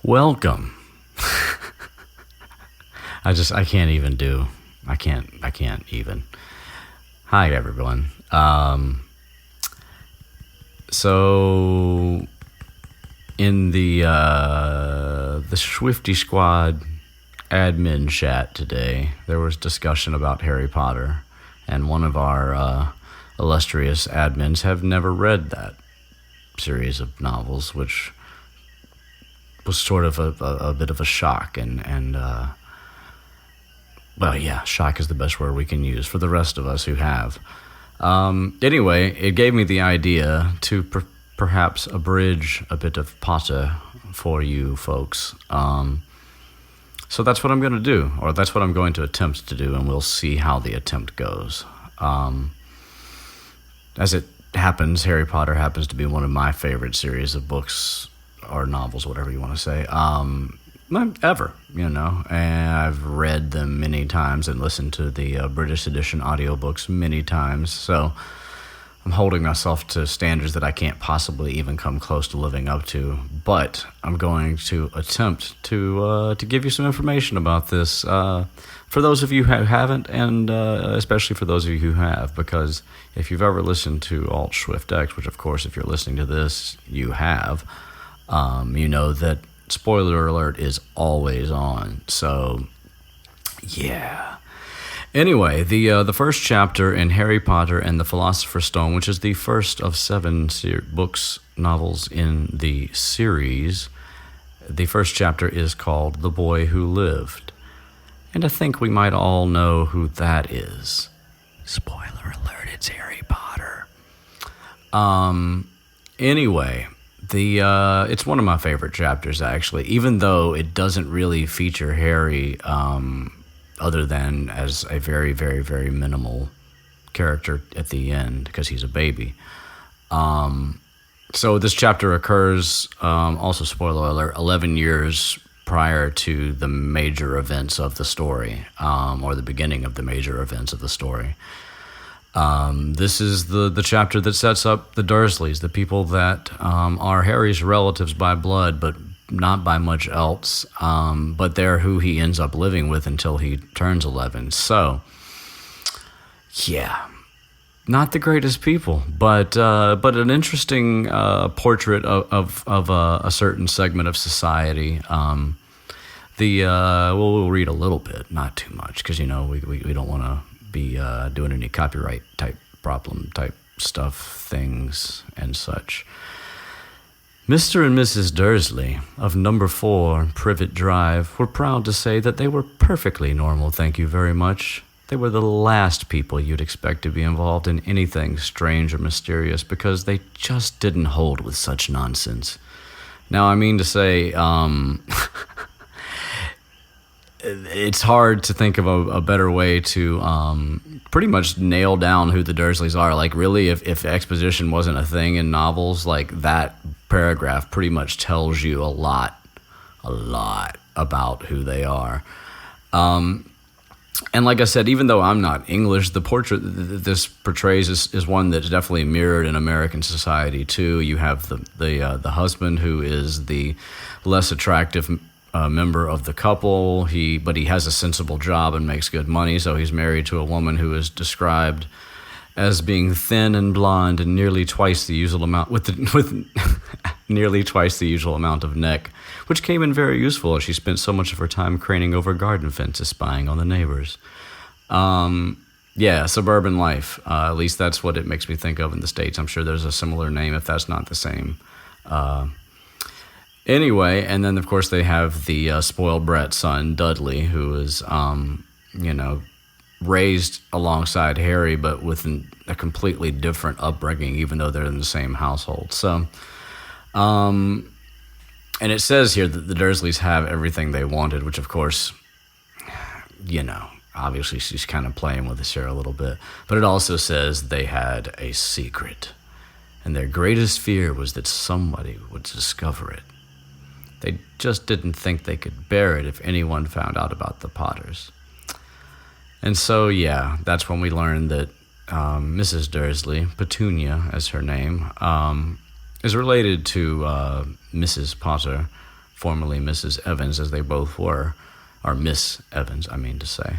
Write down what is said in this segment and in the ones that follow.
Welcome. I can't even. Hi, everyone. So in the Swifty Squad admin chat today, there was discussion about Harry Potter, and one of our illustrious admins have never read that series of novels, which was sort of a bit of a shock, and shock is the best word we can use for the rest of us who have. Anyway, it gave me the idea to perhaps abridge a bit of Potter for you folks. So that's what I'm going to do, or that's what I'm going to attempt to do, and we'll see how the attempt goes. As it happens, Harry Potter happens to be one of my favorite series of books or novels, whatever you want to say, ever, and I've read them many times and listened to the British edition audiobooks many times, so I'm holding myself to standards that I can't possibly even come close to living up to, but I'm going to attempt to give you some information about this, for those of you who haven't, and especially for those of you who have, because if you've ever listened to Alt Swift X, which of course if you're listening to this, you have, you know that spoiler alert is always on. So, yeah. Anyway, the first chapter in Harry Potter and the Philosopher's Stone, which is the first of 7 novels in the series, the first chapter is called The Boy Who Lived. And I think we might all know who that is. Spoiler alert, it's Harry Potter. Anyway, it's one of my favorite chapters, actually, even though it doesn't really feature Harry other than as a very, very, very minimal character at the end, because he's a baby. So this chapter occurs, also spoiler alert, 11 years prior to the major events of the story, or the beginning of the major events of the story. This is the chapter that sets up the Dursleys, the people that are Harry's relatives by blood, but not by much else. But they're who he ends up living with until he turns 11. So, yeah, not the greatest people, but an interesting portrait of a certain segment of society. We'll read a little bit, not too much, because we don't want to be doing any copyright type stuff, things and such. Mr. and Mrs. Dursley of number 4 Privet Drive were proud to say that they were perfectly normal, thank you very much. They were the last people you'd expect to be involved in anything strange or mysterious, because they just didn't hold with such nonsense. Now, I mean to say, it's hard to think of a better way to pretty much nail down who the Dursleys are. Like, really, if exposition wasn't a thing in novels, like, that paragraph pretty much tells you a lot about who they are. And like I said, even though I'm not English, the portrait this portrays is one that's definitely mirrored in American society too. You have the husband who is the less attractive member of the couple, but he has a sensible job and makes good money, so he's married to a woman who is described as being thin and blonde and nearly twice the usual amount with nearly twice the usual amount of neck, which came in very useful as she spent so much of her time craning over garden fences, spying on the neighbors. Suburban life. At least that's what it makes me think of in the States. I'm sure there's a similar name if that's not the same. Anyway, and then of course they have the spoiled brat son, Dudley, who is, raised alongside Harry, but with a completely different upbringing, even though they're in the same household. So, and it says here that the Dursleys have everything they wanted, which of course, obviously she's kind of playing with us here a little bit. But it also says they had a secret, and their greatest fear was that somebody would discover it. They just didn't think they could bear it if anyone found out about the Potters. And so, yeah, that's when we learned that Mrs. Dursley, Petunia as her name, is related to Mrs. Potter formerly Mrs. Evans, as they both were, or Miss Evans, I mean to say.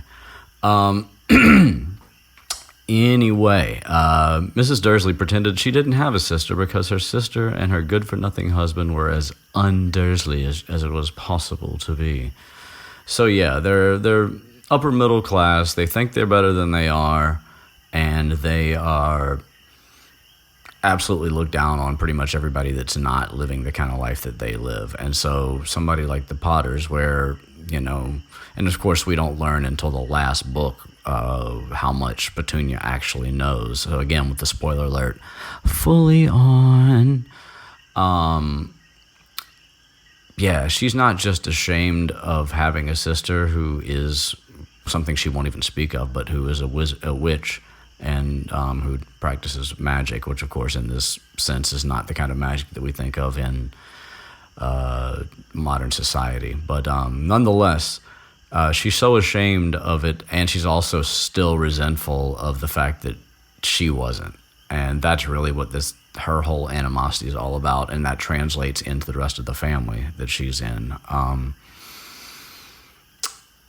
Anyway, Mrs. Dursley pretended she didn't have a sister because her sister and her good-for-nothing husband were as un-Dursley as it was possible to be. So yeah, they're upper middle class. They think they're better than they are, and they are absolutely looked down on pretty much everybody that's not living the kind of life that they live. And so somebody like the Potters, where, you know, and of course we don't learn until the last book how much Petunia actually knows. So again, with the spoiler alert fully on, yeah, she's not just ashamed of having a sister who is something she won't even speak of, but who is a witch, and who practices magic, which of course in this sense is not the kind of magic that we think of in modern society. But nonetheless, she's so ashamed of it, and she's also still resentful of the fact that she wasn't. And that's really what her whole animosity is all about, and that translates into the rest of the family that she's in.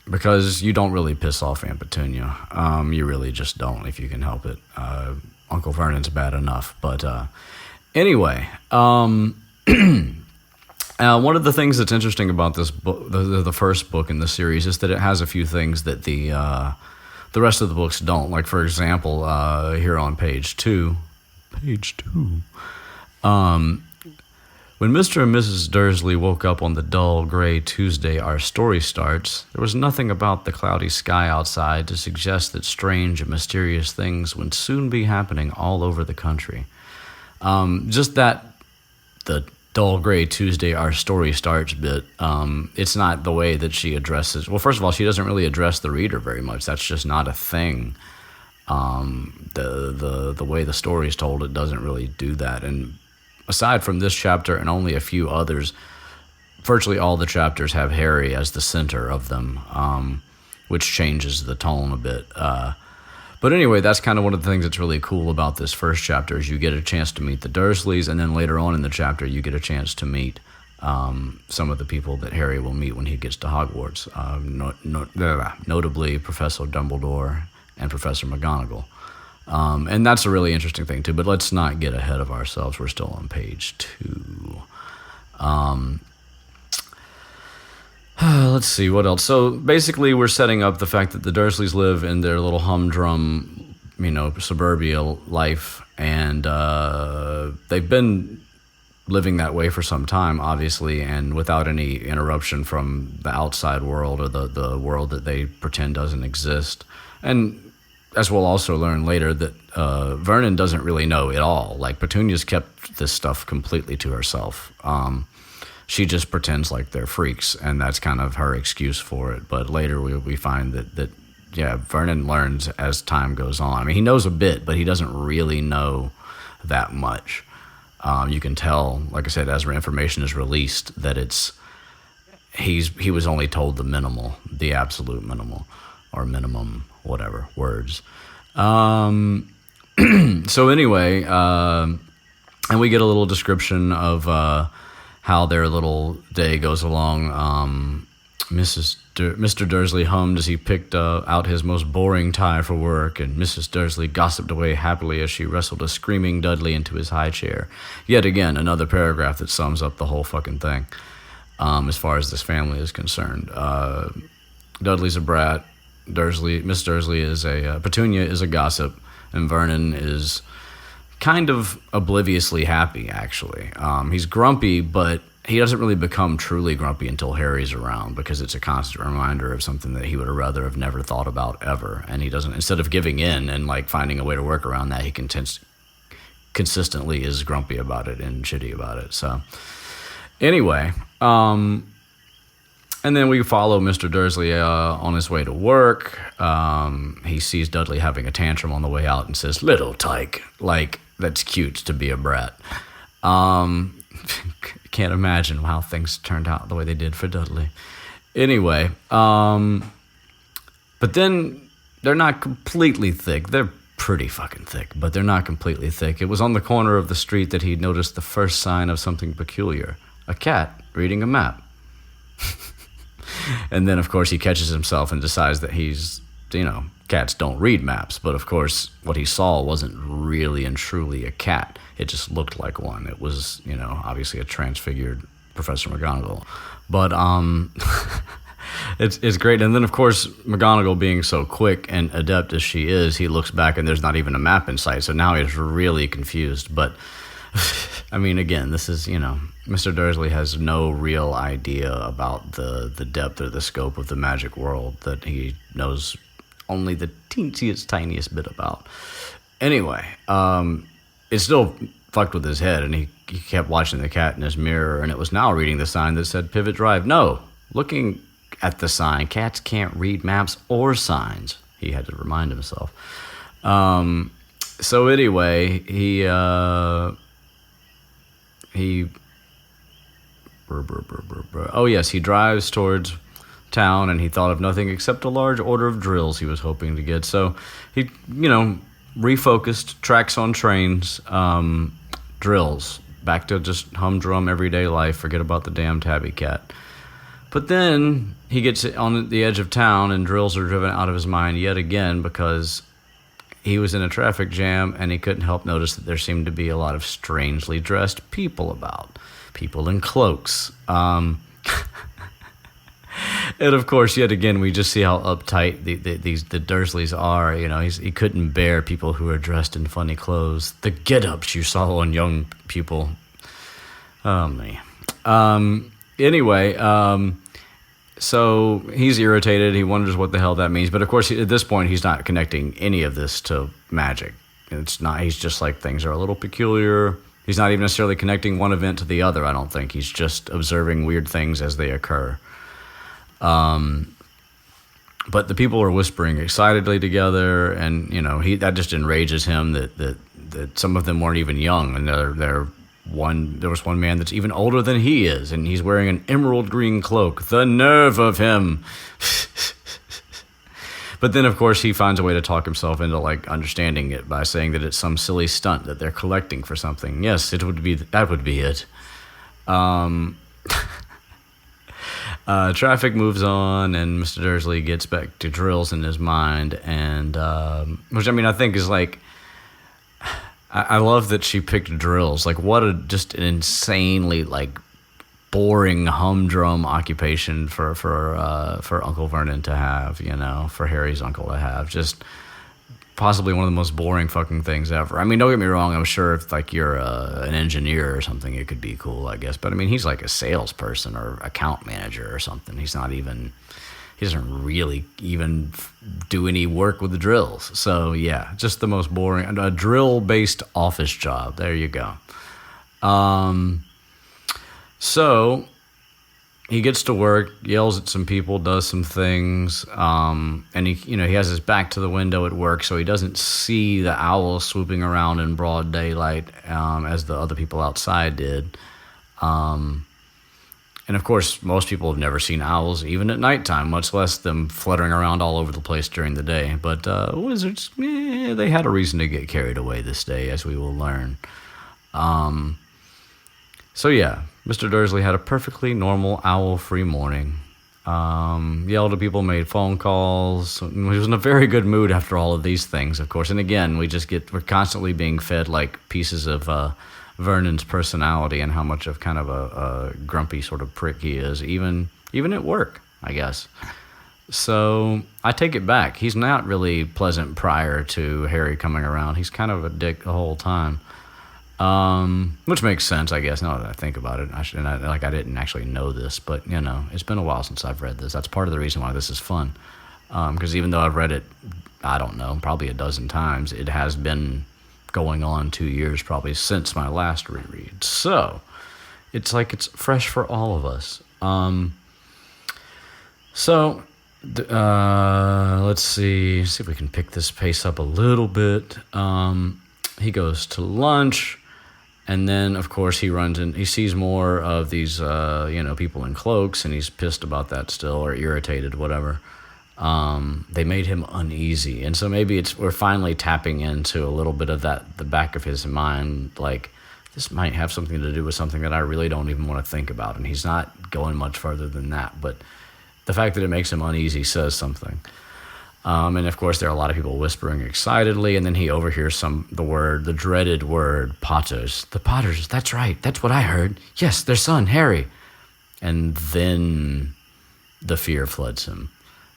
Because you don't really piss off Aunt Petunia. You really just don't, if you can help it. Uncle Vernon's bad enough. But anyway, one of the things that's interesting about this book, the first book in the series, is that it has a few things that the rest of the books don't. Like, for example, here on page 2, when Mr. and Mrs. Dursley woke up on the dull, gray Tuesday our story starts, there was nothing about the cloudy sky outside to suggest that strange and mysterious things would soon be happening all over the country. Just that, the dull, gray Tuesday our story starts bit, it's not the way that she addresses... Well, first of all, she doesn't really address the reader very much. That's just not a thing. The way the story is told, it doesn't really do that. And aside from this chapter and only a few others, virtually all the chapters have Harry as the center of them, which changes the tone a bit. But anyway, that's kind of one of the things that's really cool about this first chapter, is you get a chance to meet the Dursleys, and then later on in the chapter you get a chance to meet some of the people that Harry will meet when he gets to Hogwarts, notably Professor Dumbledore and Professor McGonagall. And that's a really interesting thing too, but let's not get ahead of ourselves. We're still on page 2. Let's see, what else? So basically we're setting up the fact that the Dursleys live in their little humdrum, suburbia life, and they've been living that way for some time, obviously, and without any interruption from the outside world, or the world that they pretend doesn't exist. And as we'll also learn later, that Vernon doesn't really know at all. Like, Petunia's kept this stuff completely to herself. She just pretends like they're freaks, and that's kind of her excuse for it. But later we find that Vernon learns as time goes on. I mean, he knows a bit, but he doesn't really know that much. You can tell, like I said, as information is released, that he was only told the minimal, the absolute minimal, or minimum, whatever, words. So anyway, and we get a little description of how their little day goes along. Mr. Dursley hummed as he picked out his most boring tie for work, and Mrs. Dursley gossiped away happily as she wrestled a screaming Dudley into his high chair. Yet again, another paragraph that sums up the whole fucking thing, as far as this family is concerned. Dudley's a brat. Miss Dursley is Petunia is a gossip, and Vernon is kind of obliviously happy, actually. He's grumpy, but he doesn't really become truly grumpy until Harry's around, because it's a constant reminder of something that he would rather have never thought about ever. And he doesn't, instead of giving in and like finding a way to work around that, he consistently is grumpy about it and shitty about it. So anyway, and then we follow Mr. Dursley on his way to work. He sees Dudley having a tantrum on the way out and says, "Little tyke." Like, that's cute to be a brat. Can't imagine how things turned out the way they did for Dudley. Anyway, but then they're not completely thick. They're pretty fucking thick, but they're not completely thick. It was on the corner of the street that he noticed the first sign of something peculiar. A cat reading a map. And then, of course, he catches himself and decides that he's, cats don't read maps. But, of course, what he saw wasn't really and truly a cat. It just looked like one. It was, obviously a transfigured Professor McGonagall. But it's great. And then, of course, McGonagall being so quick and adept as she is, he looks back and there's not even a map in sight. So now he's really confused. But, I mean, again, this is, Mr. Dursley has no real idea about the depth or the scope of the magic world that he knows only the teensiest, tiniest bit about. Anyway, it still fucked with his head, and he kept watching the cat in his mirror, and it was now reading the sign that said Pivot Drive. No, looking at the sign, cats can't read maps or signs, he had to remind himself. So anyway, he drives towards town, and he thought of nothing except a large order of drills he was hoping to get. So he, refocused, tracks on trains, drills, back to just humdrum everyday life, forget about the damn tabby cat. But then he gets on the edge of town, and drills are driven out of his mind yet again because he was in a traffic jam, and he couldn't help notice that there seemed to be a lot of strangely dressed people about. People in cloaks. And of course, yet again, we just see how uptight the Dursleys are. He couldn't bear people who are dressed in funny clothes. The get-ups you saw on young people. Oh, man. Anyway, so he's irritated. He wonders what the hell that means. But of course, at this point, he's not connecting any of this to magic. It's not. He's just like, things are a little peculiar. He's not even necessarily connecting one event to the other, I don't think. He's just observing weird things as they occur. But the people are whispering excitedly together, and, that just enrages him that some of them weren't even young, and there was one man that's even older than he is, and he's wearing an emerald green cloak. The nerve of him! But then, of course, he finds a way to talk himself into, understanding it by saying that it's some silly stunt that they're collecting for something. Yes, that would be it. Traffic moves on, and Mr. Dursley gets back to drills in his mind, and which, I think is I love that she picked drills. What just an insanely boring humdrum occupation for Uncle Vernon to have, for Harry's uncle to have. Just possibly one of the most boring fucking things ever. Don't get me wrong, I'm sure if you're an engineer or something, it could be cool, I guess. But he's like a salesperson or account manager or something. He doesn't really even do any work with the drills. So yeah, just the most boring, a drill-based office job. There you go. So he gets to work, yells at some people, does some things, and he has his back to the window at work, so he doesn't see the owl swooping around in broad daylight as the other people outside did. And of course, most people have never seen owls, even at nighttime, much less them fluttering around all over the place during the day. But wizards, they had a reason to get carried away this day, as we will learn. So yeah, Mr. Dursley had a perfectly normal owl-free morning. Yelled at people, made phone calls. He was in a very good mood after all of these things, of course. And again, we're constantly being fed pieces of Vernon's personality and how much of kind of a grumpy sort of prick he is, even at work, I guess. So I take it back. He's not really pleasant prior to Harry coming around. He's kind of a dick the whole time. Which makes sense, I guess, now that I think about it. I didn't actually know this, but, it's been a while since I've read this. That's part of the reason why this is fun. Because even though I've read it, I don't know, probably a dozen times, it has been going on 2 years probably since my last reread. So, it's it's fresh for all of us. Let's see if we can pick this pace up a little bit. He goes to lunch. And then, of course, he runs in. He sees more of these, people in cloaks, and he's pissed about that still, or irritated, whatever. They made him uneasy, and so maybe we're finally tapping into a little bit of that, the back of his mind, this might have something to do with something that I really don't even want to think about. And he's not going much further than that. But the fact that it makes him uneasy says something. And of course, there are a lot of people whispering excitedly, and then he overhears the dreaded word, Potters. The Potters, that's right, that's what I heard. Yes, their son, Harry. And then the fear floods him.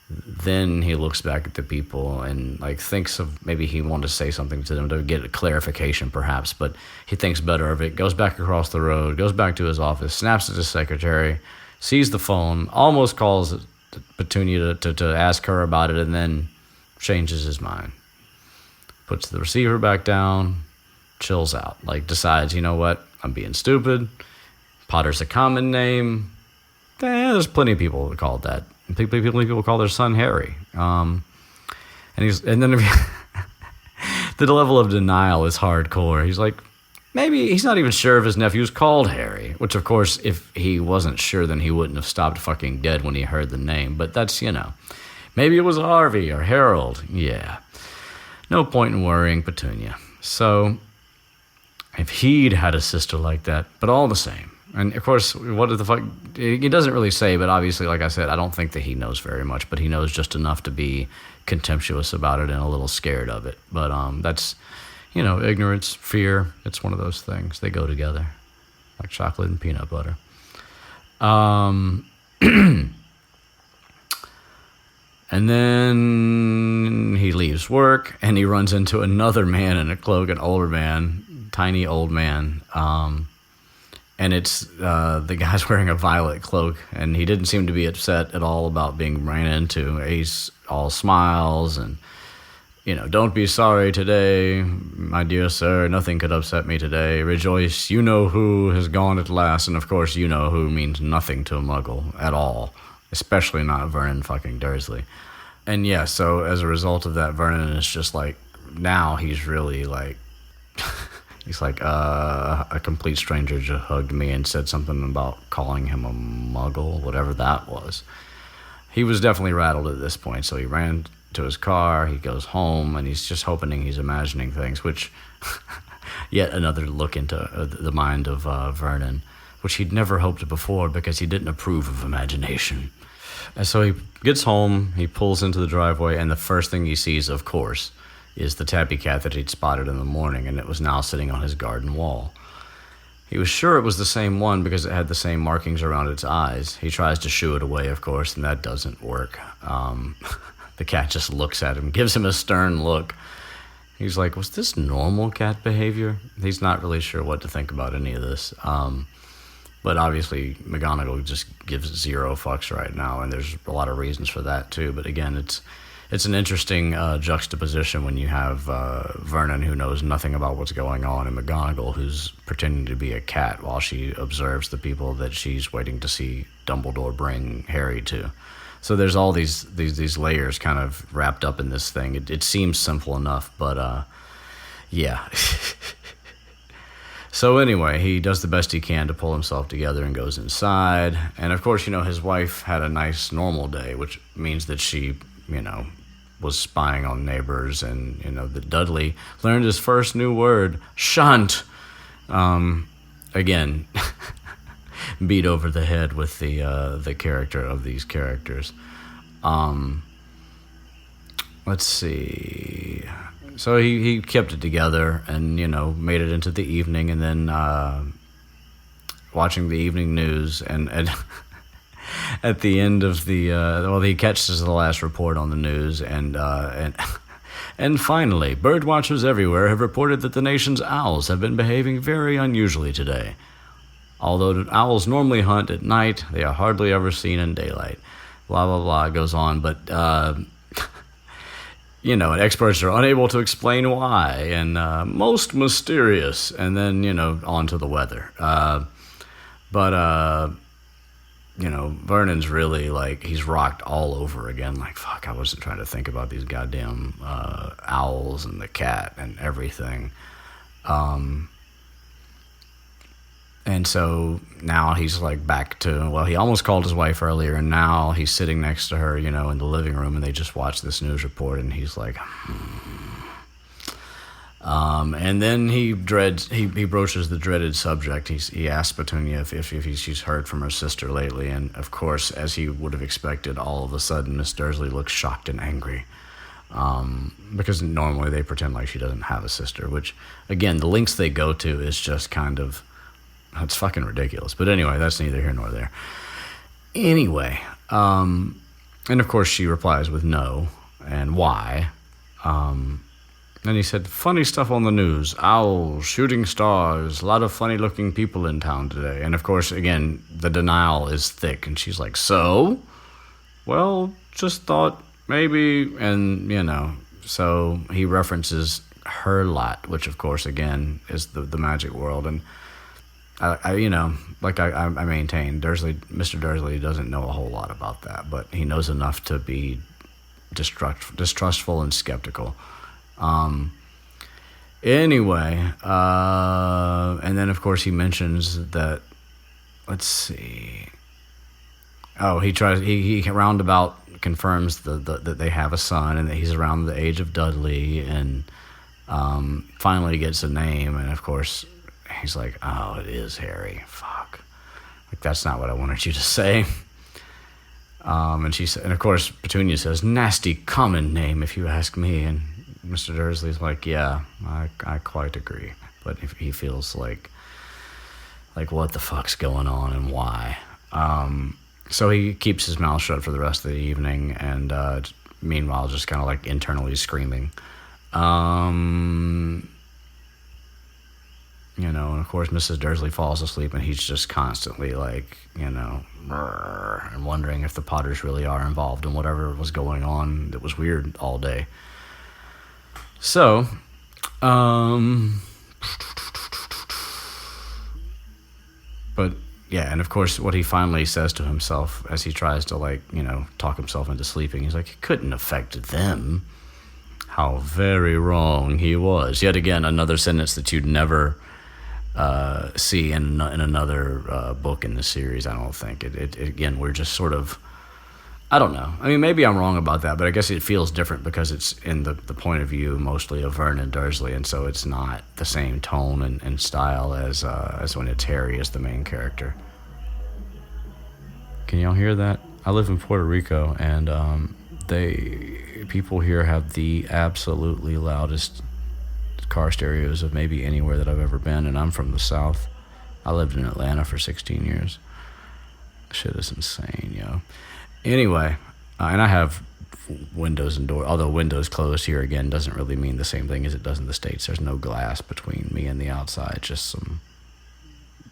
Then he looks back at the people and like thinks of maybe he wanted to say something to them to get a clarification perhaps, but he thinks better of it, goes back across the road, goes back to his office, snaps at his secretary, sees the phone, almost calls Petunia to ask her about it, and then changes his mind. Puts the receiver back down, chills out, like decides, you know what, I'm being stupid. Potter's a common name. There's plenty of people that call it that. People call their son Harry. And then the level of denial is hardcore. He's like, maybe he's not even sure if his nephew's called Harry, which of course, if he wasn't sure, then he wouldn't have stopped fucking dead when he heard the name. But that's, maybe it was Harvey or Harold. Yeah. No point in worrying Petunia. So if he'd had a sister like that, but all the same. And of course, what the fuck, he doesn't really say, but obviously, like I said, I don't think that he knows very much, but he knows just enough to be contemptuous about it and a little scared of it. But that's, ignorance, fear, it's one of those things. They go together, like chocolate and peanut butter. And then he leaves work, and he runs into another man in a cloak, an older man, tiny old man. And it's the guy's wearing a violet cloak, and he didn't seem to be upset at all about being ran into. He's all smiles and, don't be sorry today, my dear sir. Nothing could upset me today. Rejoice, you-know-who has gone at last. And, of course, you-know-who means nothing to a muggle at all, especially not Vernon fucking Dursley. And, yeah, so as a result of that, Vernon is just like, now he's really like... He's like, a complete stranger just hugged me and said something about calling him a muggle, whatever that was. He was definitely rattled at this point, so he ran to his car, he goes home, and he's just hoping he's imagining things, which, yet another look into the mind of Vernon, which he'd never hoped before because he didn't approve of imagination. And so he gets home, he pulls into the driveway, and the first thing he sees, of course, is the tabby cat that he'd spotted in the morning, and it was now sitting on his garden wall. He was sure it was the same one because it had the same markings around its eyes. He tries to shoo it away, of course, and that doesn't work. The cat just looks at him, gives him a stern look. He's like, was this normal cat behavior? He's not really sure what to think about any of this. But obviously, McGonagall just gives zero fucks right now, and there's a lot of reasons for that, too. But again, it's an interesting juxtaposition when you have Vernon, who knows nothing about what's going on, and McGonagall, who's pretending to be a cat while she observes the people that she's waiting to see Dumbledore bring Harry to. So there's all these layers kind of wrapped up in this thing. It seems simple enough, but yeah. So anyway, he does the best he can to pull himself together and goes inside. And of course, his wife had a nice normal day, which means that she, was spying on neighbors, and that Dudley learned his first new word, shunt. Again, beat over the head with the character of these characters. Let's see. So he kept it together, and made it into the evening, and then watching the evening news, and at the end of the he catches the last report on the news, and finally, bird watchers everywhere have reported that the nation's owls have been behaving very unusually today. Although owls normally hunt at night, they are hardly ever seen in daylight. Blah blah blah, it goes on, but and experts are unable to explain why, and most mysterious, and then on to the weather. But Vernon's really like, he's rocked all over again. Like, fuck, I wasn't trying to think about these goddamn owls and the cat and everything. And so now he's like back to, he almost called his wife earlier, and now he's sitting next to her, in the living room, and they just watch this news report, and he's like, And then he broaches the dreaded subject. He asks Petunia if she's heard from her sister lately, and of course, as he would have expected, all of a sudden Miss Dursley looks shocked and angry. Because normally they pretend like she doesn't have a sister, which, again, the lengths they go to is just kind of, it's fucking ridiculous. But anyway, that's neither here nor there. Anyway, and of course she replies with no, and why. And he said, funny stuff on the news, owls, shooting stars, a lot of funny looking people in town today. And of course, again, the denial is thick, and she's like, so? Well, just thought maybe, and, so he references her lot, which, of course, again, is the magic world. And, I maintain, Mr. Dursley doesn't know a whole lot about that, but he knows enough to be distrustful and skeptical. Anyway, and then, of course, he mentions that, let's see. Oh, he roundabout confirms that they have a son and that he's around the age of Dudley, and finally gets a name, and of course he's like, oh, it is Harry. Fuck. Like, that's not what I wanted you to say. And of course Petunia says, nasty common name if you ask me, and Mr. Dursley's like, yeah, I quite agree, but if he feels like what the fuck's going on and why. So he keeps his mouth shut for the rest of the evening, and meanwhile just kind of like internally screaming. And of course Mrs. Dursley falls asleep, and he's just constantly like, and wondering if the Potters really are involved in whatever was going on that was weird all day. So, but yeah, and of course what he finally says to himself as he tries to talk himself into sleeping, he's like, it couldn't affect them. How very wrong he was. Yet again, another sentence that you'd never see in another book in the series, I don't think. It again, we're just sort of, I don't know. I mean, maybe I'm wrong about that, but I guess it feels different because it's in the point of view mostly of Vernon Dursley, and so it's not the same tone and style as when it's Harry as the main character. Can y'all hear that? I live in Puerto Rico, and people here have the absolutely loudest car stereos of maybe anywhere that I've ever been, and I'm from the South. I lived in Atlanta for 16 years. Shit is insane, yo. Anyway, and I have windows and doors, although windows closed here again doesn't really mean the same thing as it does in the States. There's no glass between me and the outside, just some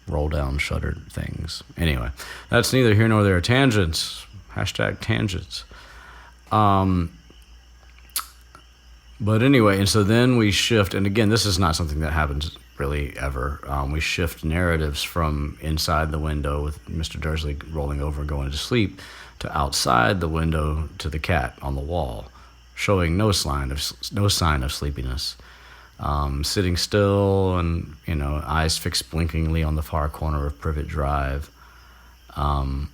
roll down shuttered things. Anyway, that's neither here nor there. Tangents. Hashtag tangents. But anyway, and so then we shift, and again, this is not something that happens really ever. We shift narratives from inside the window with Mr. Dursley rolling over and going to sleep to outside the window to the cat on the wall, showing no sign of sleepiness. Sitting still and, eyes fixed blinkingly on the far corner of Privet Drive. And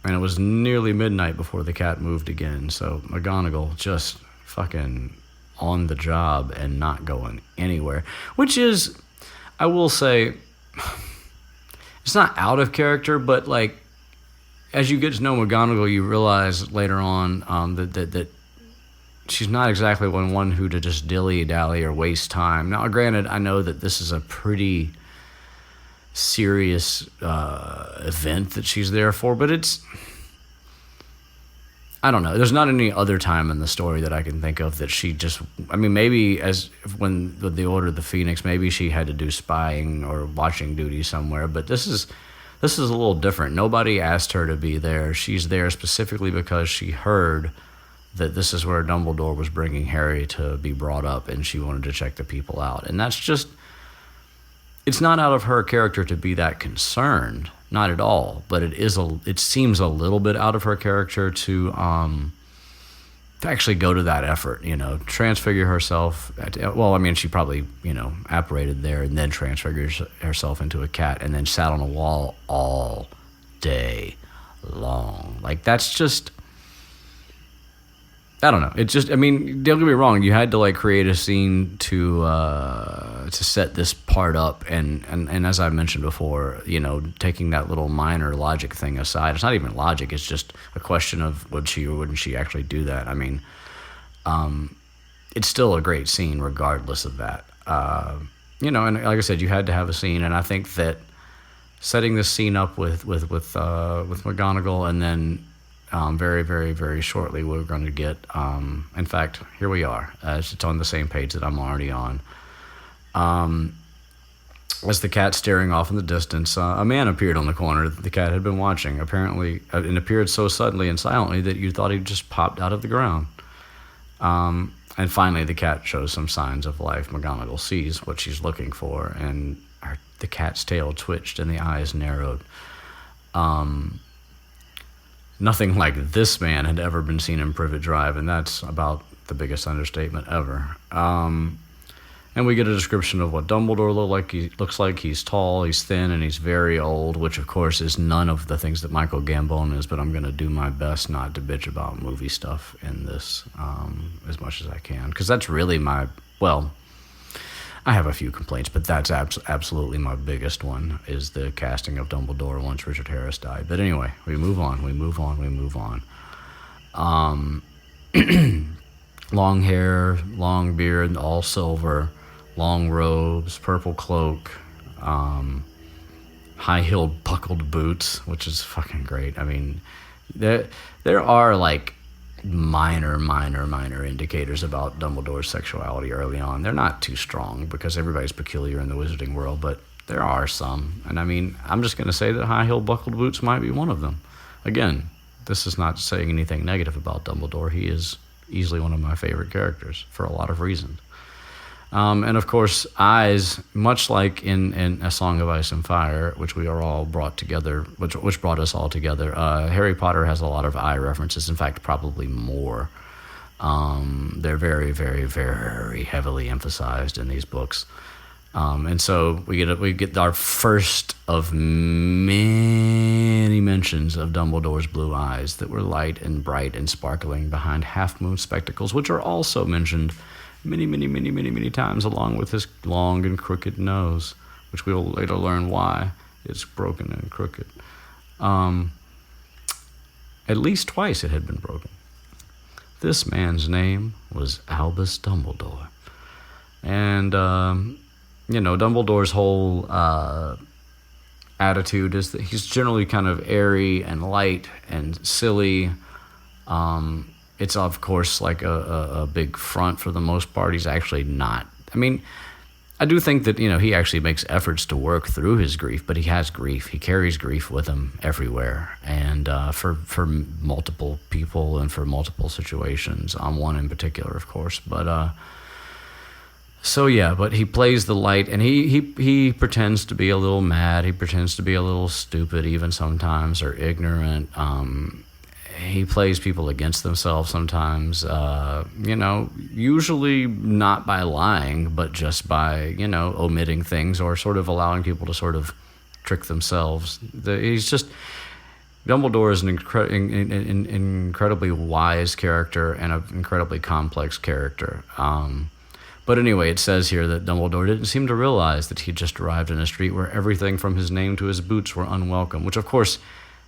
it was nearly midnight before the cat moved again, so McGonagall just fucking on the job and not going anywhere, which is, I will say, it's not out of character, but like, as you get to know McGonagall, you realize later on that she's not exactly one who to just dilly-dally or waste time. Now, granted, I know that this is a pretty serious event that she's there for, but it's, I don't know. There's not any other time in the story that I can think of that she just, I mean, maybe when the Order of the Phoenix, maybe she had to do spying or watching duty somewhere, but this is a little different. Nobody asked her to be there. She's there specifically because she heard that this is where Dumbledore was bringing Harry to be brought up, and she wanted to check the people out. And that's just, it's not out of her character to be that concerned, not at all. But it seems a little bit out of her character to actually go to that effort, transfigure herself. She probably, apparated there and then transfigured herself into a cat and then sat on a wall all day long. Like, that's just, I don't know. It just, I mean, don't get me wrong. You had to like create a scene to set this part up, and as I mentioned before, you know, taking that little minor logic thing aside, it's not even logic. It's just a question of would she or wouldn't she actually do that. I mean, it's still a great scene regardless of that. You know, and like I said, you had to have a scene, and I think that setting this scene up with McGonagall, and then very, very, very shortly we're going to get. In fact, here we are. It's on the same page that I'm already on. As the cat staring off in the distance, a man appeared on the corner that the cat had been watching. Apparently, and appeared so suddenly and silently that you thought he just popped out of the ground. And finally, the cat shows some signs of life. McGonagall sees what she's looking for, and the cat's tail twitched and the eyes narrowed. Nothing like this man had ever been seen in Privet Drive, and that's about the biggest understatement ever. And we get a description of what Dumbledore looks like. He's tall, he's thin, and he's very old, which of course is none of the things that Michael Gambon is, but I'm going to do my best not to bitch about movie stuff in this as much as I can, because that's really well, I have a few complaints, but that's absolutely my biggest one, is the casting of Dumbledore once Richard Harris died. But anyway, we move on. Long hair, long beard, all silver, long robes, purple cloak, high-heeled buckled boots, which is fucking great. I mean, there are like minor indicators about Dumbledore's sexuality early on. They're not too strong because everybody's peculiar in the wizarding world, but there are some. And I mean, I'm just going to say that high-heeled buckled boots might be one of them. Again, this is not saying anything negative about Dumbledore. He is easily one of my favorite characters for a lot of reasons. And of course, eyes, much like in A Song of Ice and Fire, which we are all brought together, which brought us all together. Harry Potter has a lot of eye references. In fact, probably more. They're very, very, very heavily emphasized in these books. And so we get our first of many mentions of Dumbledore's blue eyes that were light and bright and sparkling behind half-moon spectacles, which are also mentioned many times, along with his long and crooked nose, which we will later learn why it's broken and crooked. At least twice it had been broken. This man's name was Albus Dumbledore. And, you know, Dumbledore's whole attitude is that he's generally kind of airy and light and silly. It's, of course, like a big front for the most part. He's actually not. I mean, I do think that, you know, he actually makes efforts to work through his grief, but he has grief. He carries grief with him everywhere, and for multiple people and for multiple situations. One in particular, of course. But so yeah, but he plays the light, and he pretends to be a little mad. He pretends to be a little stupid, even sometimes, or ignorant. He plays people against themselves sometimes, you know, usually not by lying, but just by, you know, omitting things or sort of allowing people to sort of trick themselves. Dumbledore is an incredibly wise character and an incredibly complex character. But anyway, it says here that Dumbledore didn't seem to realize that he just arrived in a street where everything from his name to his boots were unwelcome, which, of course,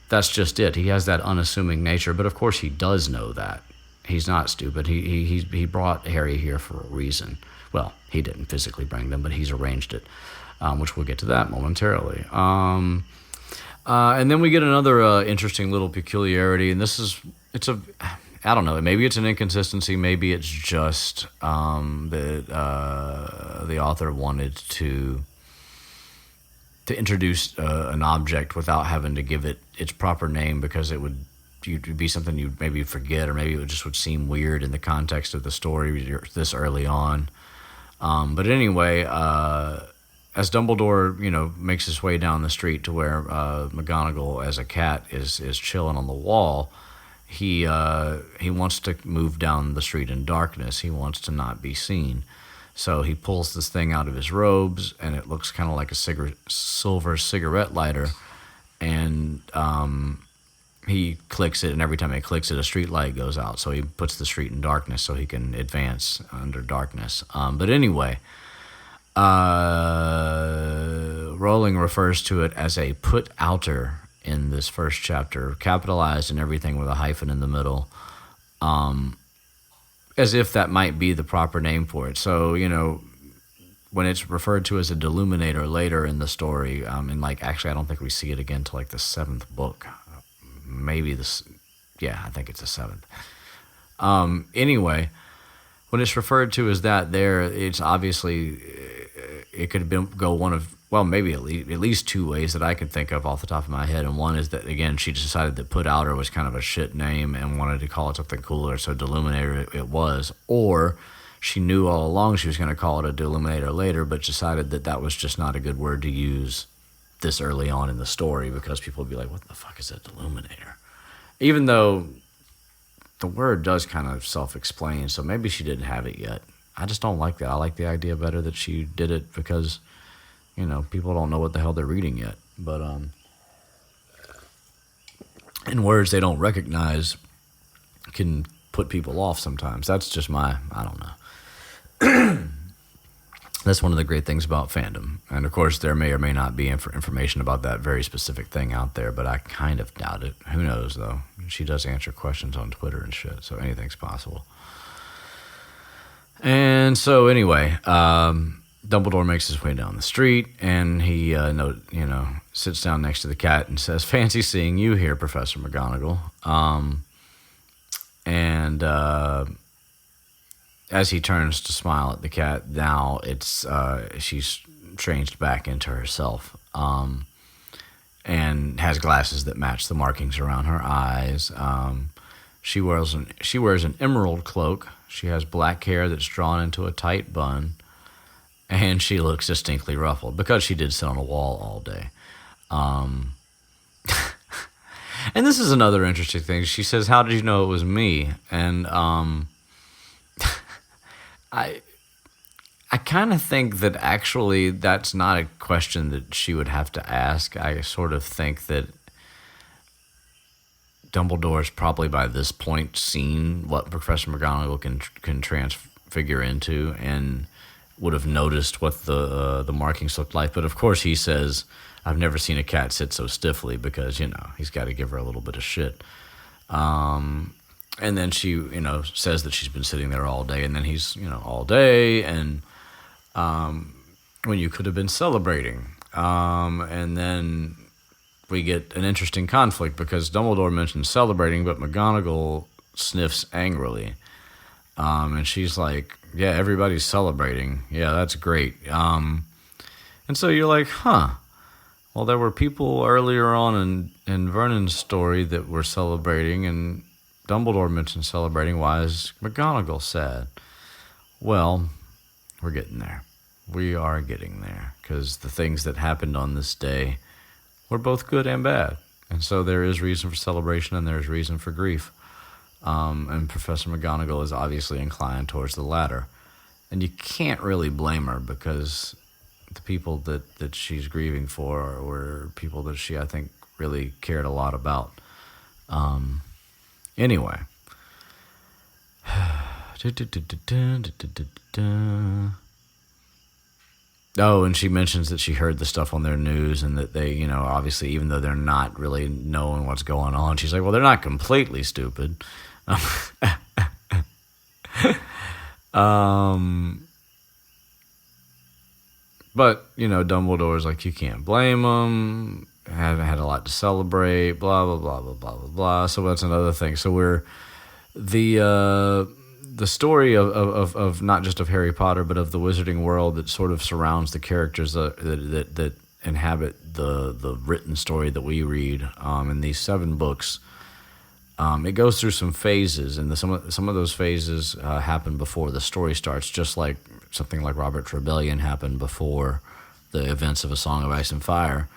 that's just it. He has that unassuming nature, but of course he does know that. He's not stupid. He brought Harry here for a reason. Well, he didn't physically bring them, but he's arranged it, which we'll get to that momentarily. And then we get another interesting little peculiarity, and I don't know, maybe it's an inconsistency, maybe it's just that the author wanted to introduce an object without having to give it its proper name, because it would be something you'd maybe forget, or maybe it would seem weird in the context of the story this early on. But anyway, as Dumbledore, you know, makes his way down the street to where McGonagall as a cat is chilling on the wall, he wants to move down the street in darkness. He wants to not be seen. So he pulls this thing out of his robes, and it looks kind of like a silver cigarette lighter. And he clicks it, and every time he clicks it, a street light goes out. So he puts the street in darkness so he can advance under darkness. But anyway, Rowling refers to it as a put outer in this first chapter, capitalized and everything with a hyphen in the middle, as if that might be the proper name for it. So, when it's referred to as a deluminator later in the story, and actually I don't think we see it again till the 7th book. Maybe this, I think it's the 7th. Anyway, when it's referred to as that there, it's obviously, it could go one of, maybe at least two ways that I can think of off the top of my head. And one is that, again, she decided that Put Outer was kind of a shit name and wanted to call it something cooler, so Deluminator it was. Or she knew all along she was going to call it a Deluminator later, but decided that that was just not a good word to use this early on in the story, because people would be like, what the fuck is a Deluminator? Even though the word does kind of self-explain, so maybe she didn't have it yet. I just don't like that. I like the idea better that she did it because, people don't know what the hell they're reading yet. But in words they don't recognize can put people off sometimes. That's just I don't know. That's one of the great things about fandom. And of course, there may or may not be information about that very specific thing out there, but I kind of doubt it. Who knows, though? She does answer questions on Twitter and shit, so anything's possible. And so anyway, Dumbledore makes his way down the street, and he sits down next to the cat and says, "Fancy seeing you here, Professor McGonagall." As he turns to smile at the cat, now she's changed back into herself, and has glasses that match the markings around her eyes. She wears an emerald cloak. She has black hair that's drawn into a tight bun, and she looks distinctly ruffled because she did sit on a wall all day. And this is another interesting thing. She says, "How did you know it was me?" And I kind of think that actually that's not a question that she would have to ask. I sort of think that Dumbledore's probably by this point seen what Professor McGonagall can transfigure into and would have noticed what the markings looked like. But of course he says, "I've never seen a cat sit so stiffly," because, he's got to give her a little bit of shit. And then she, says that she's been sitting there all day, and then he's, all day, and when you could have been celebrating. And then we get an interesting conflict because Dumbledore mentions celebrating, but McGonagall sniffs angrily. And she's like, "Yeah, everybody's celebrating. Yeah, that's great." And so you're like, huh. Well, there were people earlier on in Vernon's story that were celebrating, and Dumbledore mentioned celebrating. Why is McGonagall sad? Well, we're getting there. We are getting there, because the things that happened on this day were both good and bad. And so there is reason for celebration and there's reason for grief. And Professor McGonagall is obviously inclined towards the latter. And you can't really blame her, because the people that she's grieving for were people that she, I think, really cared a lot about. Anyway. Oh, and she mentions that she heard the stuff on their news and that they, obviously, even though they're not really knowing what's going on, she's like, well, they're not completely stupid. But, Dumbledore's like, you can't blame them. Haven't had a lot to celebrate, blah, blah, blah, blah, blah, blah, blah. So that's another thing. So we're the story of not just of Harry Potter, but of the wizarding world that sort of surrounds the characters that inhabit the written story that we read in these 7 books. It goes through some phases, and some of those phases happen before the story starts, just like something like Robert's Rebellion happened before the events of A Song of Ice and Fire.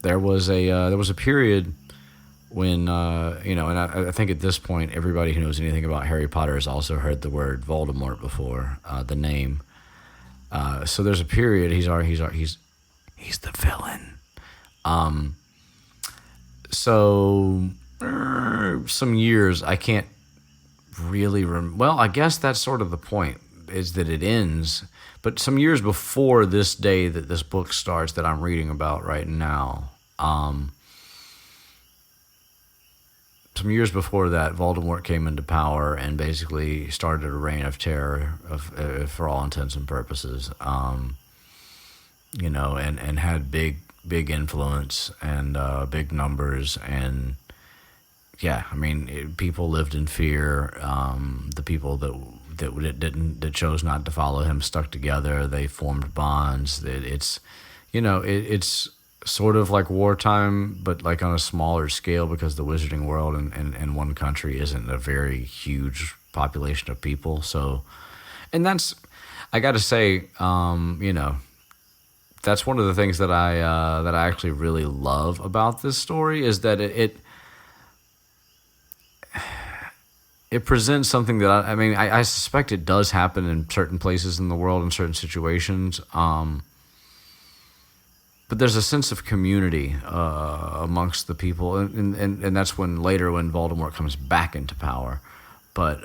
There was a period when and I think at this point everybody who knows anything about Harry Potter has also heard the word Voldemort before, the name. So there's a period he's the villain. So, some years, I can't really well, I guess that's sort of the point, is that it ends. But some years before this day that this book starts that I'm reading about right now, some years before that, Voldemort came into power and basically started a reign of terror, for all intents and purposes. And had big influence and big numbers, and yeah, I mean, people lived in fear. The people that chose not to follow him stuck together. They formed bonds. It's sort of like wartime, but like on a smaller scale, because the Wizarding world in one country isn't a very huge population of people. So, and that's, I got to say, that's one of the things that I actually really love about this story, is that it presents something that I suspect it does happen in certain places in the world, in certain situations. But there's a sense of community amongst the people, and that's when Voldemort comes back into power. But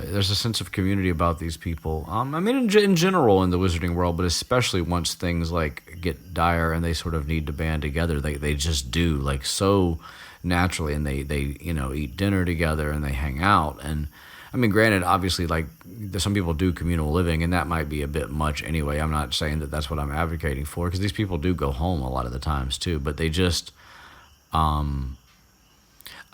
there's a sense of community about these people. In general in the Wizarding world, but especially once things like get dire and they sort of need to band together, they just do, like, so naturally, and they eat dinner together and they hang out. And I mean, granted, obviously, like, some people do communal living, and that might be a bit much anyway. I'm not saying that that's what I'm advocating for, because these people do go home a lot of the times too, but they just I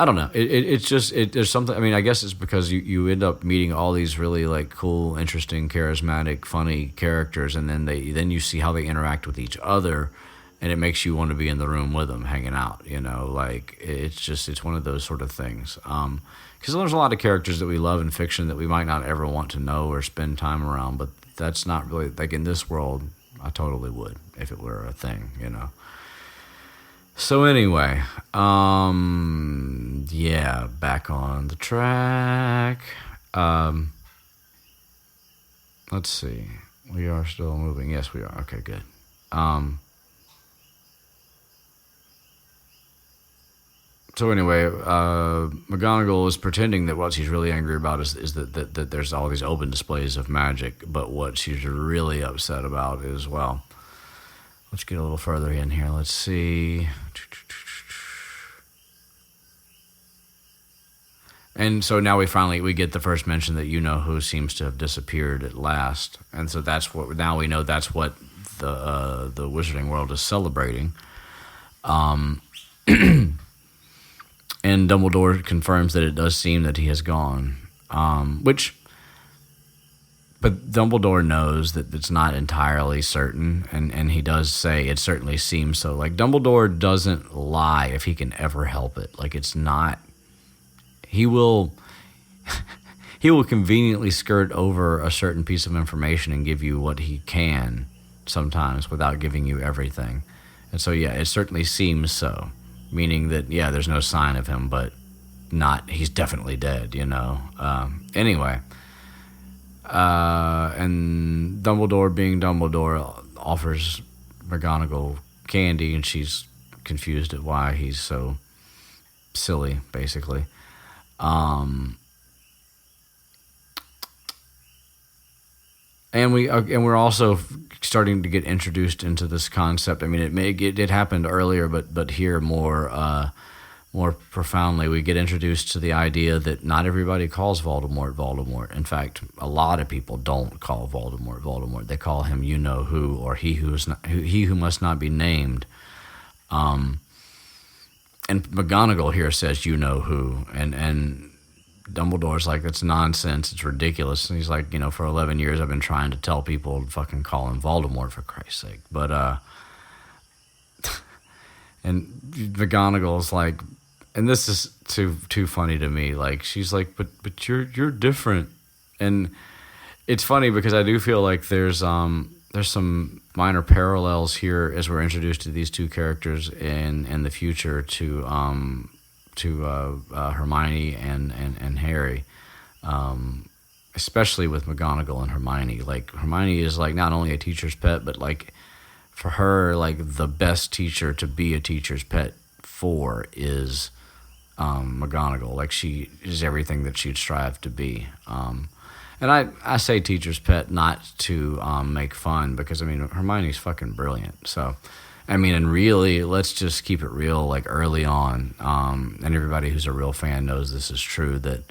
don't know. There's something. I mean, I guess it's because you end up meeting all these really, like, cool, interesting, charismatic, funny characters, and then you see how they interact with each other, and it makes you want to be in the room with them, hanging out. Like, it's one of those sort of things. Because there's a lot of characters that we love in fiction that we might not ever want to know or spend time around, but that's not really, like, in this world, I totally would if it were a thing. So anyway, back on the track. Let's see. We are still moving. Yes, we are. Okay, good. So anyway, McGonagall is pretending that what she's really angry about is that there's all these open displays of magic, but what she's really upset about is, well, let's get a little further in here. Let's see. And so now we get the first mention that who seems to have disappeared at last, and so that's what now we know that's what the Wizarding world is celebrating. And Dumbledore confirms that it does seem that he has gone, but Dumbledore knows that it's not entirely certain, and he does say it certainly seems so. Like, Dumbledore doesn't lie if he can ever help it. Like, it's not. He will conveniently skirt over a certain piece of information and give you what he can sometimes without giving you everything. And so, yeah, it certainly seems so. Meaning that, yeah, there's no sign of him, but he's definitely dead, Anyway. And Dumbledore, being Dumbledore, offers McGonagall candy, and she's confused at why he's so silly, basically. And we're also starting to get introduced into this concept. I mean, it happened earlier, but here more profoundly, we get introduced to the idea that not everybody calls Voldemort Voldemort. In fact, a lot of people don't call Voldemort Voldemort. They call him who, or he who must not be named. And McGonagall here says who, and Dumbledore's like, that's nonsense, it's ridiculous. And he's like, for 11 years I've been trying to tell people to fucking call him Voldemort, for Christ's sake. But and McGonagall's like, and this is too funny to me, like, she's like, but you're different. And it's funny because I do feel like there's some minor parallels here as we're introduced to these two characters in the future to Hermione and Harry, especially with McGonagall and Hermione. Like, Hermione is, like, not only a teacher's pet, but, like, for her, like, the best teacher to be a teacher's pet for is McGonagall. Like, she is everything that she'd strive to be. And I say teacher's pet not to make fun, because, I mean, Hermione's fucking brilliant. So, I mean, and really, let's just keep it real, like, early on. And everybody who's a real fan knows this is true, that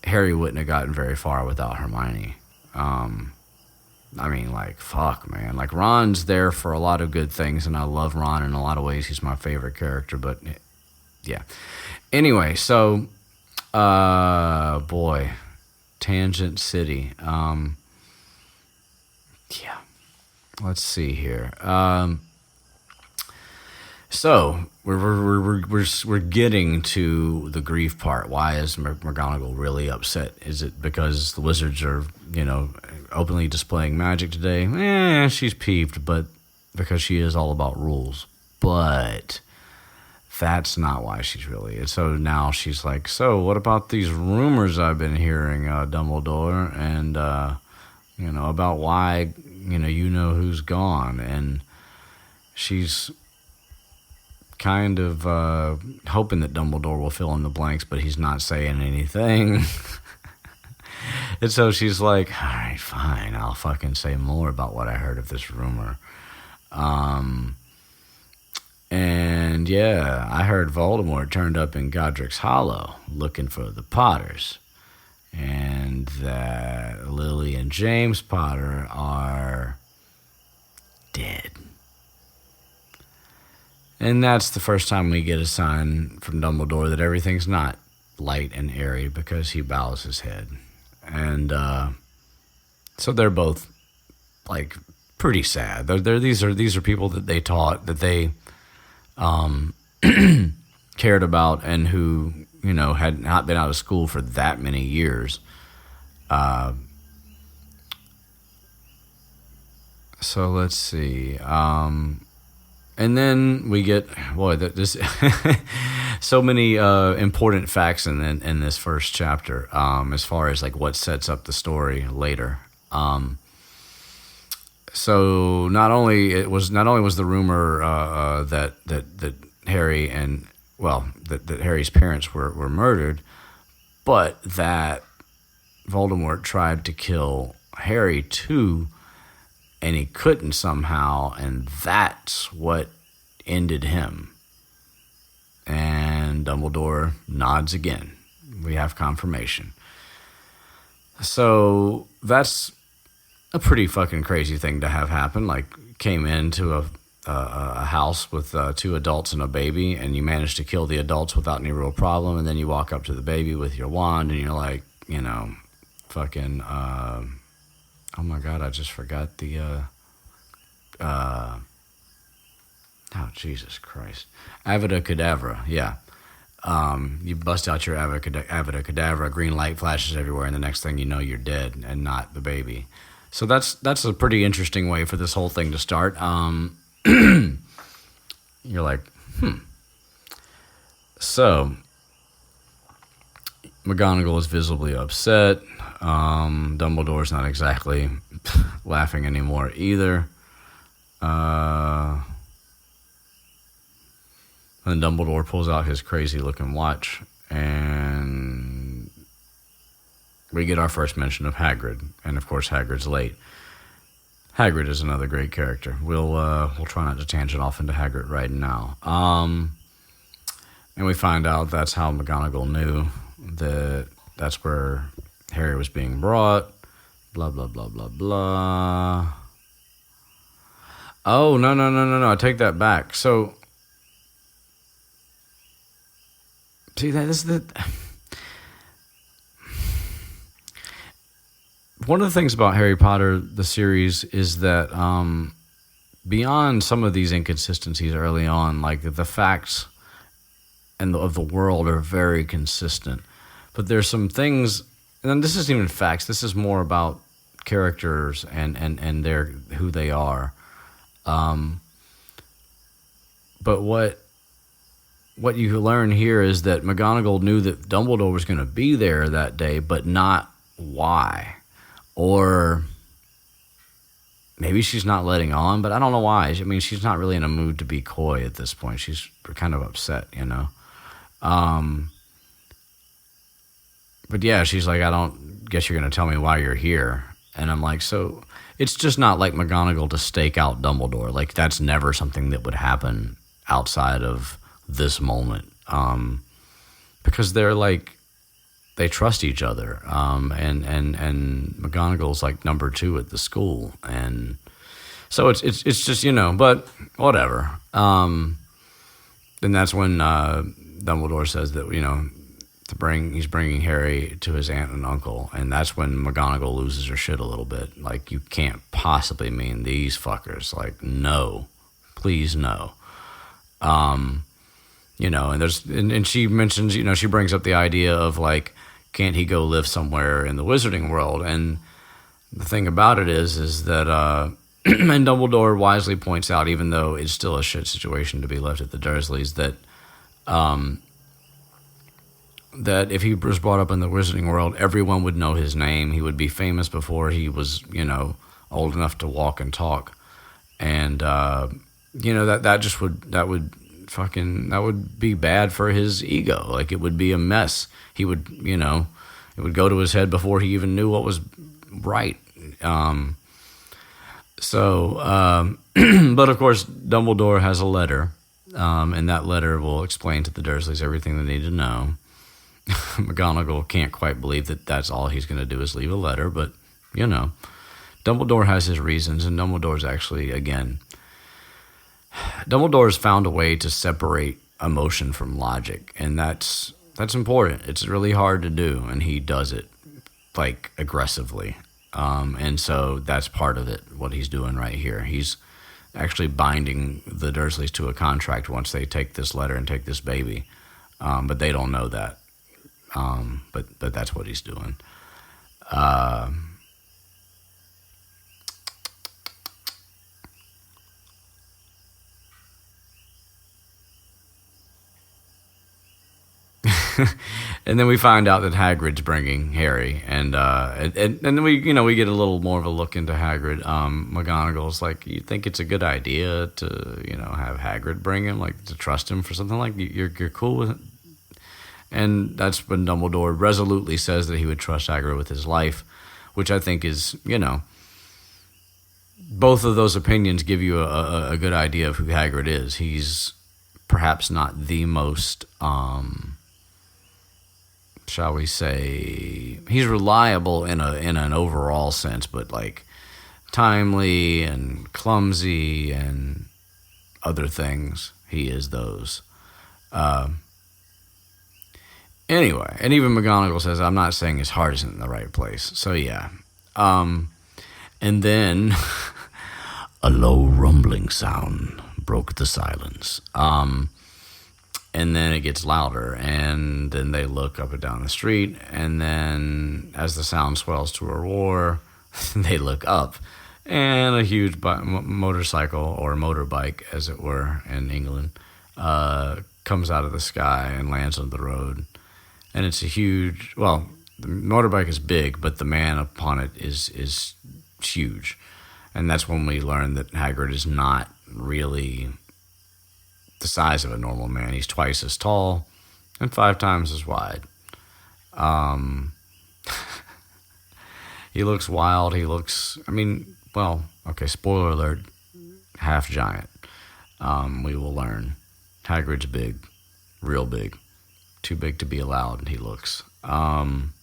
Harry wouldn't have gotten very far without Hermione. I mean, like, fuck, man. Like, Ron's there for a lot of good things, and I love Ron in a lot of ways. He's my favorite character, but, yeah. Anyway, so, boy, Tangent City. Yeah. Let's see here. So we're getting to the grief part. Why is McGonagall really upset? Is it because the wizards are, openly displaying magic today? She's peeved, but because she is all about rules. But that's not why she's really. And so now she's like, so what about these rumors I've been hearing, Dumbledore, and about why you know who's gone, and she's kind of hoping that Dumbledore will fill in the blanks, but he's not saying anything. And so she's like, all right, fine, I'll fucking say more about what I heard of this rumor. And yeah, I heard Voldemort turned up in Godric's Hollow looking for the Potters, and that Lily and James Potter are dead. And that's the first time we get a sign from Dumbledore that everything's not light and airy, because he bows his head. And so they're both, like, pretty sad. These are people that they taught, that they cared about, and who, had not been out of school for that many years. So let's see. And then we get, boy, this so many important facts in this first chapter, as far as like what sets up the story later. So not only was the rumor that Harry and that Harry's parents were murdered, but that Voldemort tried to kill Harry too, and he couldn't somehow, and that's what ended him. And Dumbledore nods again. We have confirmation. So that's a pretty fucking crazy thing to have happen. Like, came into a house with two adults and a baby, and you managed to kill the adults without any real problem, and then you walk up to the baby with your wand, and you're like, fucking... oh my God, I just forgot the, oh, Jesus Christ. Avada Kedavra, yeah. You bust out your Avada Kedavra, green light flashes everywhere, and the next thing you know, you're dead, and not the baby. So that's a pretty interesting way for this whole thing to start. You're like, So, McGonagall is visibly upset. Dumbledore's not exactly laughing anymore either. And Dumbledore pulls out his crazy looking watch, and we get our first mention of Hagrid, and of course Hagrid's late. Hagrid is another great character. We'll try not to tangent off into Hagrid right now. And we find out that's how McGonagall knew that that's where Harry was being brought. Blah, blah, blah, blah, blah. Oh, no. I take that back. So, see, that is the... One of the things about Harry Potter, the series, is that beyond some of these inconsistencies early on, like the facts of the world are very consistent. But there's some things, and this isn't even facts, this is more about characters and their who they are. But what you learn here is that McGonagall knew that Dumbledore was going to be there that day, but not why. Or maybe she's not letting on, but I don't know why. I mean, she's not really in a mood to be coy at this point. She's kind of upset, you know. But yeah, she's like, I don't guess you're going to tell me why you're here. And I'm like, so it's just not like McGonagall to stake out Dumbledore. Like, that's never something that would happen outside of this moment. Because they're like, they trust each other. And McGonagall's like number 2 at the school. And so it's just, you know, but whatever. And that's when Dumbledore says that, you know, he's bringing Harry to his aunt and uncle, and that's when McGonagall loses her shit a little bit. Like, you can't possibly mean these fuckers. Like, no, please no. You know, and she mentions, you know, she brings up the idea of like, can't he go live somewhere in the wizarding world? And the thing about it is that and Dumbledore wisely points out, even though it's still a shit situation to be left at the Dursleys, that that if he was brought up in the wizarding world, everyone would know his name. He would be famous before he was, you know, old enough to walk and talk. And, you know, that would be bad for his ego. Like, it would be a mess. He would, you know, it would go to his head before he even knew what was right. But of course, Dumbledore has a letter, and that letter will explain to the Dursleys everything they need to know. McGonagall can't quite believe that that's all he's going to do is leave a letter, but, you know, Dumbledore has his reasons, and Dumbledore's actually, again, Dumbledore's found a way to separate emotion from logic, and that's important. It's really hard to do, and he does it, like, aggressively. And so that's part of it, what he's doing right here. He's actually binding the Dursleys to a contract once they take this letter and take this baby, but they don't know that. But that's what he's doing. And then we find out that Hagrid's bringing Harry, and then we get a little more of a look into Hagrid. McGonagall's like, you think it's a good idea to, you know, have Hagrid bring him, like, to trust him for something, like you're cool with it? And that's when Dumbledore resolutely says that he would trust Hagrid with his life, which I think is, you know, both of those opinions give you a good idea of who Hagrid is. He's perhaps not the most, shall we say, he's reliable in an overall sense, but like timely and clumsy and other things. He is those. Anyway, and even McGonagall says, I'm not saying his heart isn't in the right place. So, yeah. And then a low rumbling sound broke the silence. And then it gets louder, and then they look up and down the street, and then as the sound swells to a roar, they look up, and a huge motorcycle, or motorbike, as it were, in England, comes out of the sky and lands on the road. And it's a huge, well, the motorbike is big, but the man upon it is huge. And that's when we learn that Hagrid is not really the size of a normal man. He's twice as tall and 5 times as wide. He looks wild. He looks, I mean, well, okay, spoiler alert, half giant. We will learn. Hagrid's big, real big. Too big to be allowed, he looks. Hands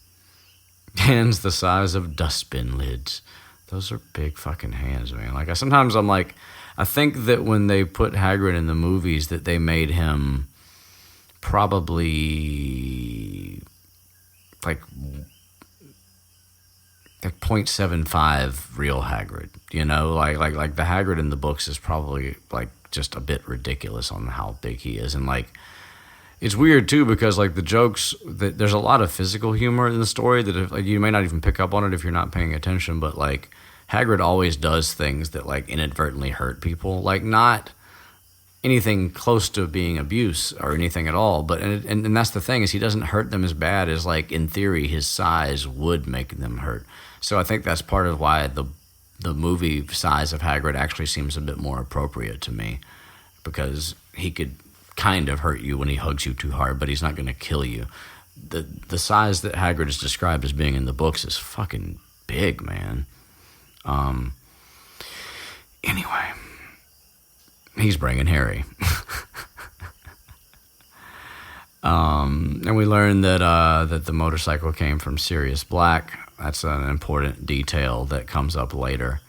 the size of dustbin lids. Those are big fucking hands, man. Like, sometimes I'm like, I think that when they put Hagrid in the movies, that they made him probably like 0.75 real Hagrid. You know, like the Hagrid in the books is probably like just a bit ridiculous on how big he is, and like. It's weird, too, because, like, the jokes, there's a lot of physical humor in the story that if, like, you may not even pick up on it if you're not paying attention, but, like, Hagrid always does things that, like, inadvertently hurt people. Like, not anything close to being abuse or anything at all, but, and that's the thing, is he doesn't hurt them as bad as, like, in theory, his size would make them hurt. So I think that's part of why the the movie size of Hagrid actually seems a bit more appropriate to me, because he could kind of hurt you when he hugs you too hard, but he's not going to kill you. The size that Hagrid is described as being in the books is fucking big, man. Anyway, he's bringing Harry. And we learned that the motorcycle came from Sirius Black. That's an important detail that comes up later.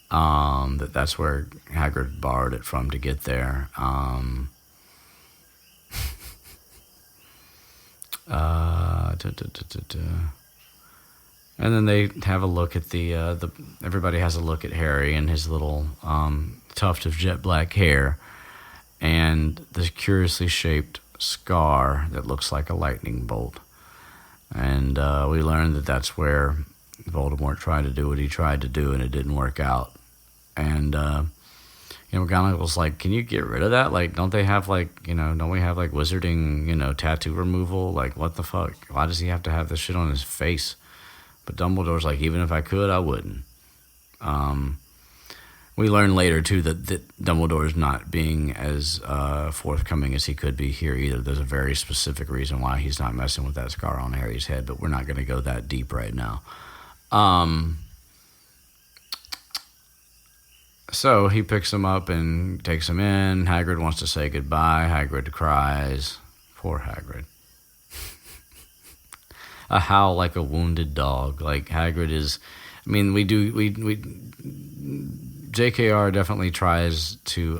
That's where Hagrid borrowed it from to get there. And then they have a look at everybody has a look at Harry and his little tuft of jet black hair and the curiously shaped scar that looks like a lightning bolt. And we learned that that's where Voldemort tried to do what he tried to do, and it didn't work out. And McGonagall's like, can you get rid of that? Like, don't we have wizarding, tattoo removal? Like, what the fuck? Why does he have to have this shit on his face? But Dumbledore's like, even if I could, I wouldn't. We learn later, too, that Dumbledore's not being as forthcoming as he could be here either. There's a very specific reason why he's not messing with that scar on Harry's head, but we're not going to go that deep right now. So he picks him up and takes him in. Hagrid wants to say goodbye. Hagrid cries. Poor Hagrid. A howl like a wounded dog. Like, Hagrid is... I mean, JKR definitely tries to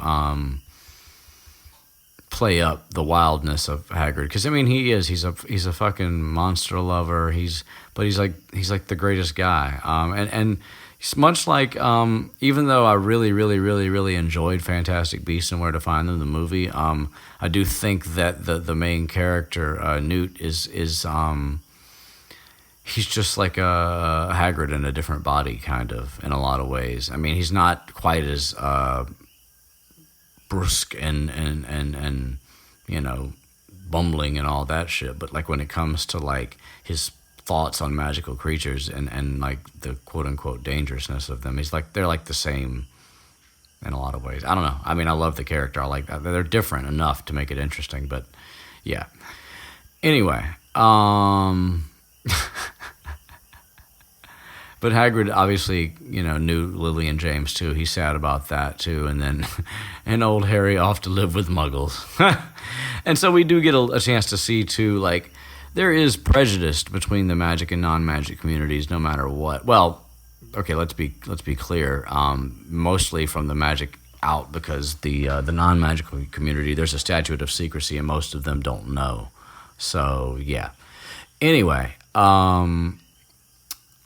play up the wildness of Hagrid, because I mean he's a fucking monster lover. He's like the greatest guy. And it's much like even though I really enjoyed Fantastic Beasts and Where to Find Them, the movie, I do think that the main character Newt is he's just like a Hagrid in a different body, kind of, in a lot of ways. I mean, he's not quite as brusque and bumbling and all that shit. But like when it comes to like his thoughts on magical creatures and like the quote unquote dangerousness of them, they're like the same in a lot of ways. I don't know. I mean, I love the character. I like that. They're different enough to make it interesting. But yeah. Anyway. But Hagrid obviously, knew Lily and James too. He's sad about that too. And then, and old Harry off to live with Muggles. And so we do get a chance to see too, like, there is prejudice between the magic and non-magic communities, no matter what. Well, okay, let's be clear. Mostly from the magic out, because the non-magical community, there's a statute of secrecy, and most of them don't know. So yeah. Anyway.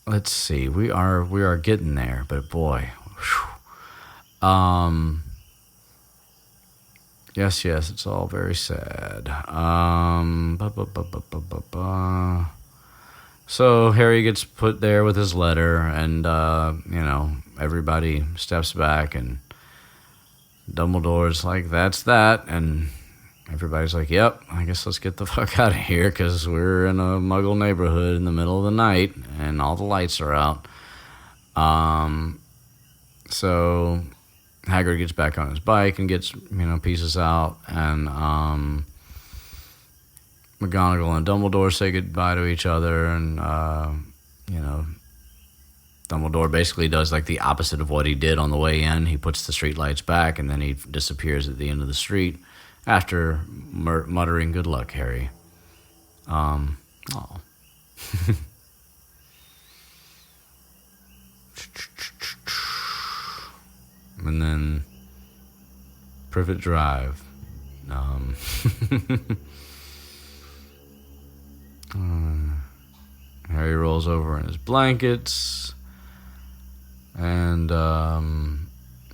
Let's see. We are getting there, but boy. Yes, it's all very sad. So Harry gets put there with his letter, and everybody steps back, and Dumbledore's like, that's that, and everybody's like, yep, I guess let's get the fuck out of here, because we're in a Muggle neighborhood in the middle of the night and all the lights are out. So Hagrid gets back on his bike and gets, pieces out, and McGonagall and Dumbledore say goodbye to each other, and Dumbledore basically does like the opposite of what he did on the way in. He puts the street lights back, and then he disappears at the end of the street. After muttering, good luck, Harry. And then Privet Drive. Harry rolls over in his blankets and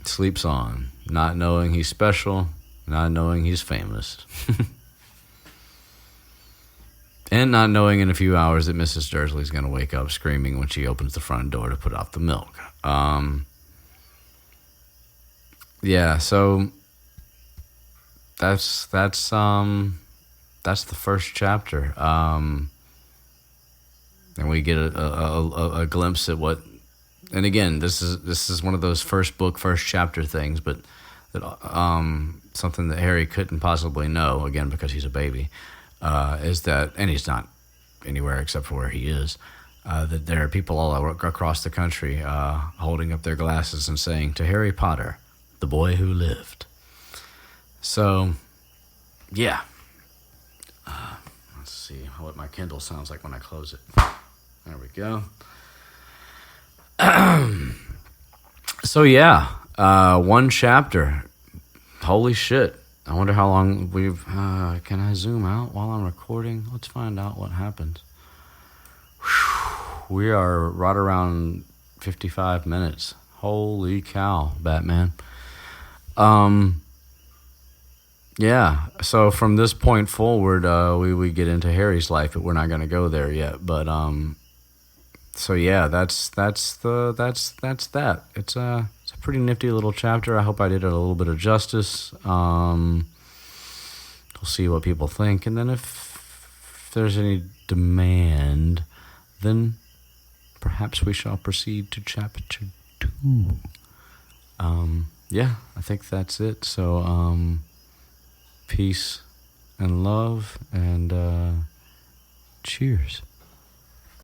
sleeps on, not knowing he's special, not knowing he's famous. And not knowing in a few hours that Mrs. Dursley's going to wake up screaming when she opens the front door to put out the milk. Yeah, so that's the first chapter. And we get a glimpse at what and again, this is one of those first book, first chapter things, but that something that Harry couldn't possibly know, again because he's a baby, is that, and he's not anywhere except for where he is, that there are people all across the country holding up their glasses and saying, "To Harry Potter, the boy who lived." So, yeah. Let's see what my Kindle sounds like when I close it. There we go. So yeah, one chapter. Holy shit. I wonder how long we've... can I zoom out while I'm recording? Let's find out what happens. Whew, we are right around 55 minutes. Holy cow, Batman. Yeah, so from this point forward, we get into Harry's life, but we're not going to go there yet. But so yeah, that's that. It's a pretty nifty little chapter. I hope I did it a little bit of justice. We'll see what people think, and then if there's any demand, then perhaps we shall proceed to chapter 2. Yeah, I think that's it. So peace and love, and cheers.